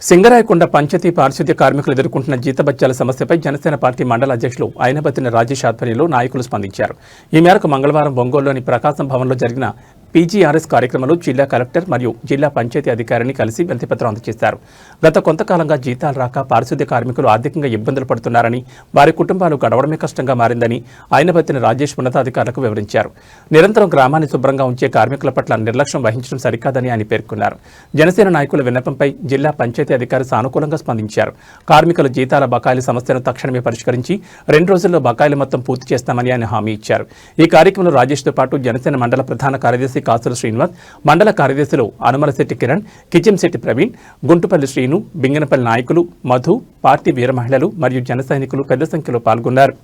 సింగరాయకొండ పంచాయతీ పారిశుద్ధ్య కార్మికులు ఎదుర్కొంటున్న జీతభత్యాల సమస్యపై జనసేన పార్టీ మండల అధ్యక్షులు అయినబత్తిన రాజేష్ ఆధ్వర్యంలో నాయకులు స్పందించారు. ఈ మేరకు మంగళవారం ఒంగోలులోని ప్రకాశం భవన్లో జరిగిన పీజీఆర్ఎస్ కార్యక్రమంలో జిల్లా కలెక్టర్ మరియు జిల్లా పంచాయతీ అధికారిని కలిసి వినతిపత్రం అందజేశారు. గత కొంతకాలంగా జీతాలు రాక పారిశుద్ధ్య కార్మికులు ఆర్థికంగా ఇబ్బందులు పడుతున్నారని, వారి కుటుంబాలు గడవడమే కష్టంగా మారిందని అయినబత్తిన రాజేష్ ఉన్నతాధికారులకు వివరించారు. నిరంతరం గ్రామాన్ని శుభ్రంగా ఉంచే కార్మికుల పట్ల నిర్లక్ష్యం వహించడం సరికాదని ఆయన పేర్కొన్నారు. జనసేన నాయకుల విన్నపంపై జిల్లా పంచాయతీ అధికారి సానుకూలంగా స్పందించారు. కార్మికుల జీతాల బకాయిల సమస్యను తక్షణమే పరిష్కరించి 2 రోజుల్లో బకాయిలు మొత్తం పూర్తి చేస్తామని ఆయన హామీ ఇచ్చారు. ఈ కార్యక్రమంలో రాజేష్తో పాటు జనసేన మండల ప్రధాన కార్యదర్శి కాసుల శ్రీనివాస్, మండల కార్యదర్శులు అనుమలశెట్టి కిరణ్, కిచెంశెట్టి ప్రవీణ్, గుంటుపల్లి శ్రీను, బింగనపల్లి నాయకులు, మధు, పార్టీ వీర మహిళలు మరియు జన సైనికులు పెద్ద సంఖ్యలో పాల్గొన్నారు.